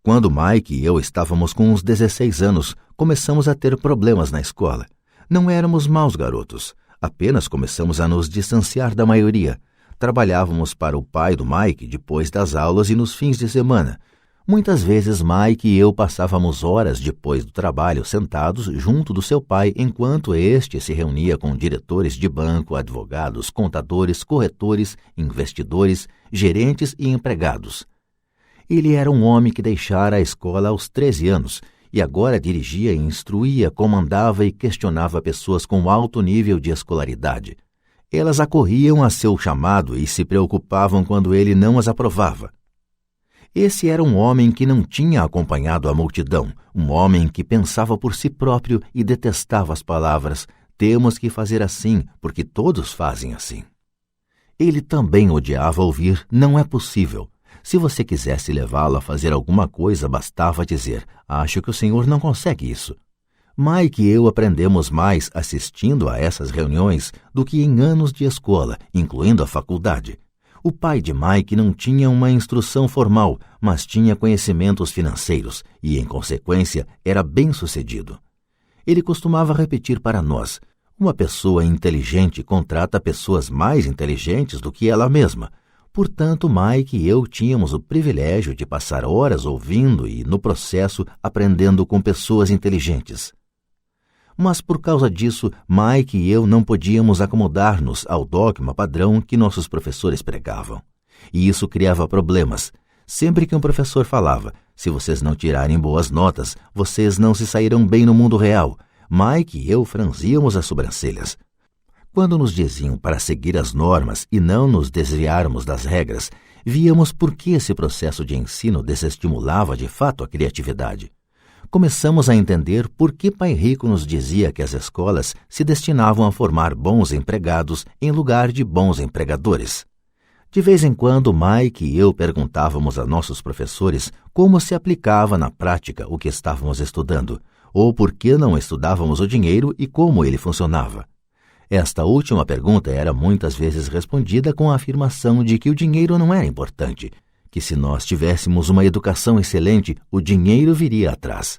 Quando Mike e eu estávamos com uns 16 anos, começamos a ter problemas na escola. Não éramos maus garotos, apenas começamos a nos distanciar da maioria. Trabalhávamos para o pai do Mike depois das aulas e nos fins de semana. Muitas vezes Mike e eu passávamos horas depois do trabalho sentados junto do seu pai enquanto este se reunia com diretores de banco, advogados, contadores, corretores, investidores, gerentes e empregados. Ele era um homem que deixara a escola aos 13 anos e agora dirigia e instruía, comandava e questionava pessoas com alto nível de escolaridade. Elas acorriam a seu chamado e se preocupavam quando ele não as aprovava. Esse era um homem que não tinha acompanhado a multidão, um homem que pensava por si próprio e detestava as palavras "temos que fazer assim, porque todos fazem assim". Ele também odiava ouvir "não é possível". Se você quisesse levá-lo a fazer alguma coisa, bastava dizer "acho que o senhor não consegue isso". Mike e eu aprendemos mais assistindo a essas reuniões do que em anos de escola, incluindo a faculdade. O pai de Mike não tinha uma instrução formal, mas tinha conhecimentos financeiros e, em consequência, era bem-sucedido. Ele costumava repetir para nós: uma pessoa inteligente contrata pessoas mais inteligentes do que ela mesma. Portanto, Mike e eu tínhamos o privilégio de passar horas ouvindo e, no processo, aprendendo com pessoas inteligentes. Mas, por causa disso, Mike e eu não podíamos acomodar-nos ao dogma padrão que nossos professores pregavam. E isso criava problemas. Sempre que um professor falava: se vocês não tirarem boas notas, vocês não se sairão bem no mundo real, Mike e eu franzíamos as sobrancelhas. Quando nos diziam para seguir as normas e não nos desviarmos das regras, víamos por que esse processo de ensino desestimulava de fato a criatividade. Começamos a entender por que Pai Rico nos dizia que as escolas se destinavam a formar bons empregados em lugar de bons empregadores. De vez em quando, Mike e eu perguntávamos a nossos professores como se aplicava na prática o que estávamos estudando, ou por que não estudávamos o dinheiro e como ele funcionava. Esta última pergunta era muitas vezes respondida com a afirmação de que o dinheiro não era importante, que se nós tivéssemos uma educação excelente, o dinheiro viria atrás.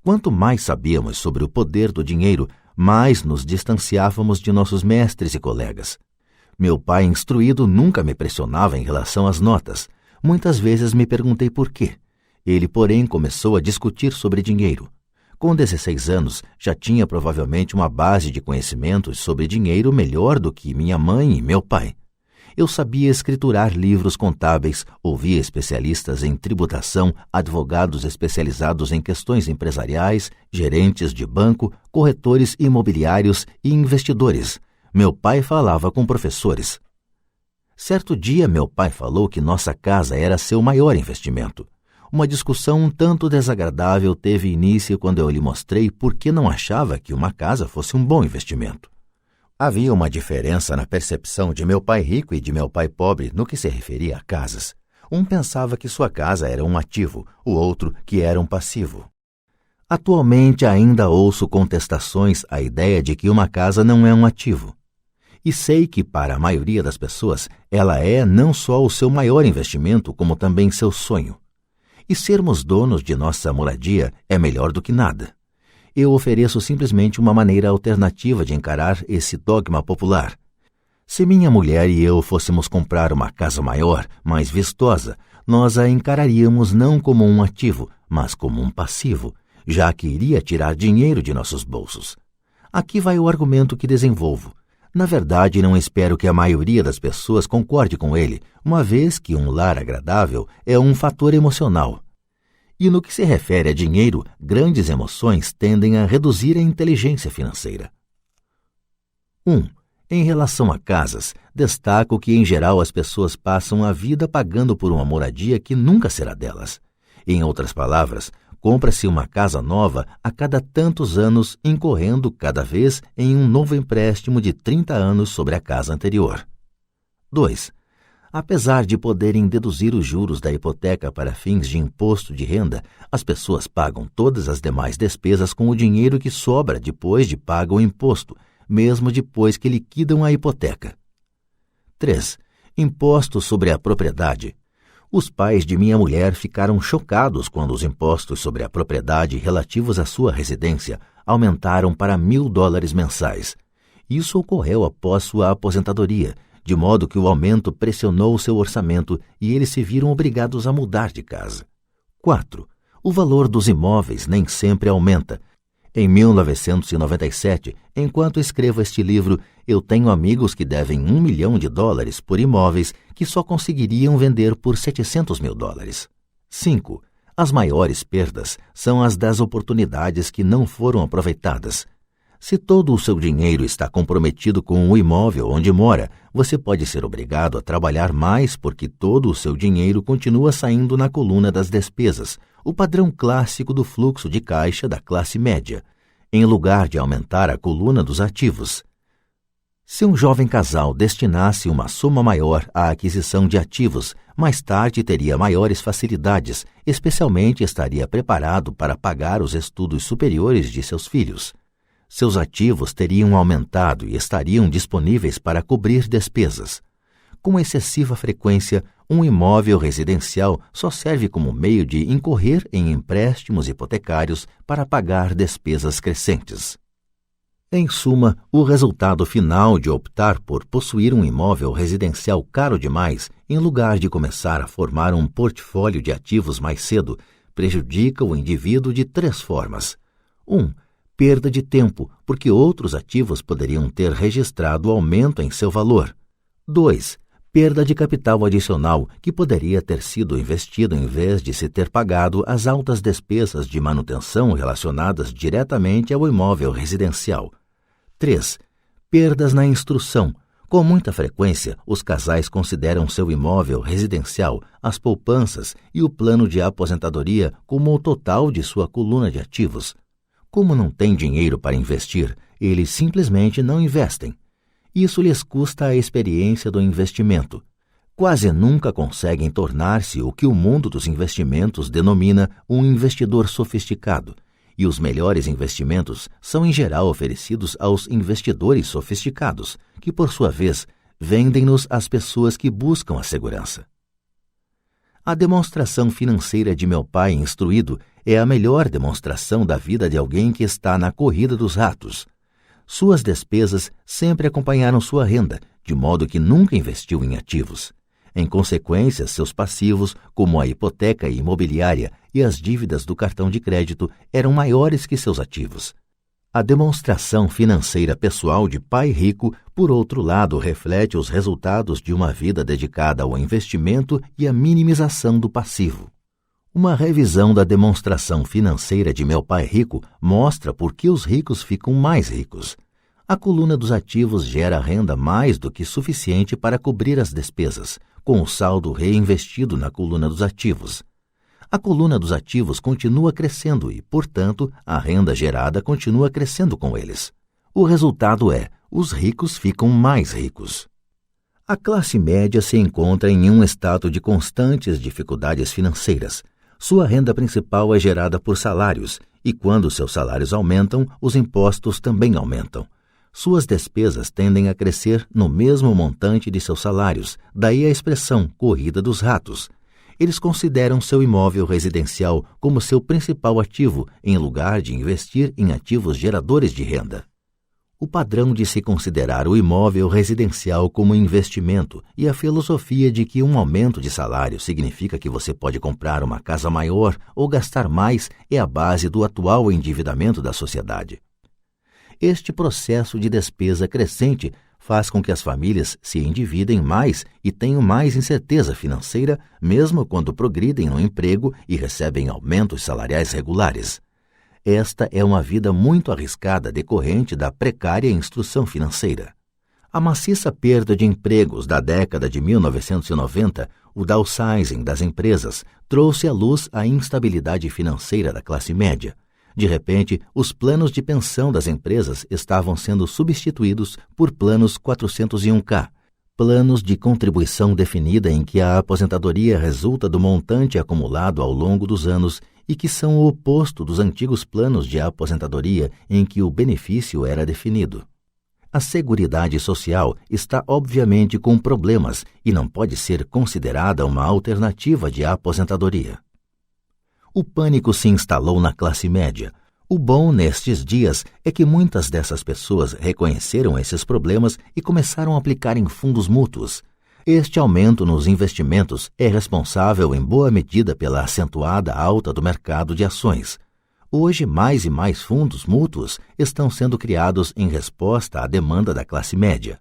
Quanto mais sabíamos sobre o poder do dinheiro, mais nos distanciávamos de nossos mestres e colegas. Meu pai instruído nunca me pressionava em relação às notas. Muitas vezes me perguntei por quê. Ele, porém, começou a discutir sobre dinheiro. Com 16 anos, já tinha provavelmente uma base de conhecimentos sobre dinheiro melhor do que minha mãe e meu pai. Eu sabia escriturar livros contábeis, ouvia especialistas em tributação, advogados especializados em questões empresariais, gerentes de banco, corretores imobiliários e investidores. Meu pai falava com professores. Certo dia, meu pai falou que nossa casa era seu maior investimento. Uma discussão um tanto desagradável teve início quando eu lhe mostrei por que não achava que uma casa fosse um bom investimento. Havia uma diferença na percepção de meu pai rico e de meu pai pobre no que se referia a casas. Um pensava que sua casa era um ativo, o outro que era um passivo. Atualmente ainda ouço contestações à ideia de que uma casa não é um ativo. E sei que, para a maioria das pessoas, ela é não só o seu maior investimento, como também seu sonho. E sermos donos de nossa moradia é melhor do que nada. Eu ofereço simplesmente uma maneira alternativa de encarar esse dogma popular. Se minha mulher e eu fôssemos comprar uma casa maior, mais vistosa, nós a encararíamos não como um ativo, mas como um passivo, já que iria tirar dinheiro de nossos bolsos. Aqui vai o argumento que desenvolvo. Na verdade, não espero que a maioria das pessoas concorde com ele, uma vez que um lar agradável é um fator emocional. E no que se refere a dinheiro, grandes emoções tendem a reduzir a inteligência financeira. 1. Em relação a casas, destaco que, em geral, as pessoas passam a vida pagando por uma moradia que nunca será delas. Em outras palavras, compra-se uma casa nova a cada tantos anos, incorrendo cada vez em um novo empréstimo de 30 anos sobre a casa anterior. 2. Apesar de poderem deduzir os juros da hipoteca para fins de imposto de renda, as pessoas pagam todas as demais despesas com o dinheiro que sobra depois de pago o imposto, mesmo depois que liquidam a hipoteca. 3. Imposto sobre a propriedade. Os pais de minha mulher ficaram chocados quando os impostos sobre a propriedade relativos à sua residência aumentaram para $1.000 mensais. Isso ocorreu após sua aposentadoria, de modo que o aumento pressionou seu orçamento e eles se viram obrigados a mudar de casa. 4. O valor dos imóveis nem sempre aumenta. Em 1997, enquanto escrevo este livro, eu tenho amigos que devem $1 milhão por imóveis que só conseguiriam vender por $700 mil. 5. As maiores perdas são as das oportunidades que não foram aproveitadas. Se todo o seu dinheiro está comprometido com o imóvel onde mora, você pode ser obrigado a trabalhar mais porque todo o seu dinheiro continua saindo na coluna das despesas, o padrão clássico do fluxo de caixa da classe média, em lugar de aumentar a coluna dos ativos. Se um jovem casal destinasse uma soma maior à aquisição de ativos, mais tarde teria maiores facilidades, especialmente estaria preparado para pagar os estudos superiores de seus filhos. Seus ativos teriam aumentado e estariam disponíveis para cobrir despesas. Com excessiva frequência, um imóvel residencial só serve como meio de incorrer em empréstimos hipotecários para pagar despesas crescentes. Em suma, o resultado final de optar por possuir um imóvel residencial caro demais, em lugar de começar a formar um portfólio de ativos mais cedo, prejudica o indivíduo de 3 formas. 1. Perda de tempo, porque outros ativos poderiam ter registrado aumento em seu valor. 2. Perda de capital adicional, que poderia ter sido investido em vez de se ter pagado as altas despesas de manutenção relacionadas diretamente ao imóvel residencial. 3. Perdas na instrução. Com muita frequência, os casais consideram seu imóvel residencial, as poupanças e o plano de aposentadoria como o total de sua coluna de ativos. Como não têm dinheiro para investir, eles simplesmente não investem. Isso lhes custa a experiência do investimento. Quase nunca conseguem tornar-se o que o mundo dos investimentos denomina um investidor sofisticado, e os melhores investimentos são em geral oferecidos aos investidores sofisticados, que por sua vez vendem-nos às pessoas que buscam a segurança. A demonstração financeira de meu pai instruído é a melhor demonstração da vida de alguém que está na corrida dos ratos. Suas despesas sempre acompanharam sua renda, de modo que nunca investiu em ativos. Em consequência, seus passivos, como a hipoteca imobiliária e as dívidas do cartão de crédito, eram maiores que seus ativos. A demonstração financeira pessoal de pai rico, por outro lado, reflete os resultados de uma vida dedicada ao investimento e à minimização do passivo. Uma revisão da demonstração financeira de meu pai rico mostra por que os ricos ficam mais ricos. A coluna dos ativos gera renda mais do que suficiente para cobrir as despesas, com o saldo reinvestido na coluna dos ativos. A coluna dos ativos continua crescendo e, portanto, a renda gerada continua crescendo com eles. O resultado é, os ricos ficam mais ricos. A classe média se encontra em um estado de constantes dificuldades financeiras. Sua renda principal é gerada por salários, e quando seus salários aumentam, os impostos também aumentam. Suas despesas tendem a crescer no mesmo montante de seus salários, daí a expressão corrida dos ratos. Eles consideram seu imóvel residencial como seu principal ativo, em lugar de investir em ativos geradores de renda. O padrão de se considerar o imóvel residencial como investimento e a filosofia de que um aumento de salário significa que você pode comprar uma casa maior ou gastar mais é a base do atual endividamento da sociedade. Este processo de despesa crescente faz com que as famílias se endividem mais e tenham mais incerteza financeira, mesmo quando progridem no emprego e recebem aumentos salariais regulares. Esta é uma vida muito arriscada decorrente da precária instrução financeira. A maciça perda de empregos da década de 1990, o downsizing das empresas, trouxe à luz a instabilidade financeira da classe média. De repente, os planos de pensão das empresas estavam sendo substituídos por planos 401k, planos de contribuição definida em que a aposentadoria resulta do montante acumulado ao longo dos anos e que são o oposto dos antigos planos de aposentadoria em que o benefício era definido. A Seguridade Social está obviamente com problemas e não pode ser considerada uma alternativa de aposentadoria. O pânico se instalou na classe média. O bom nestes dias é que muitas dessas pessoas reconheceram esses problemas e começaram a aplicar em fundos mútuos. Este aumento nos investimentos é responsável em boa medida pela acentuada alta do mercado de ações. Hoje, mais e mais fundos mútuos estão sendo criados em resposta à demanda da classe média.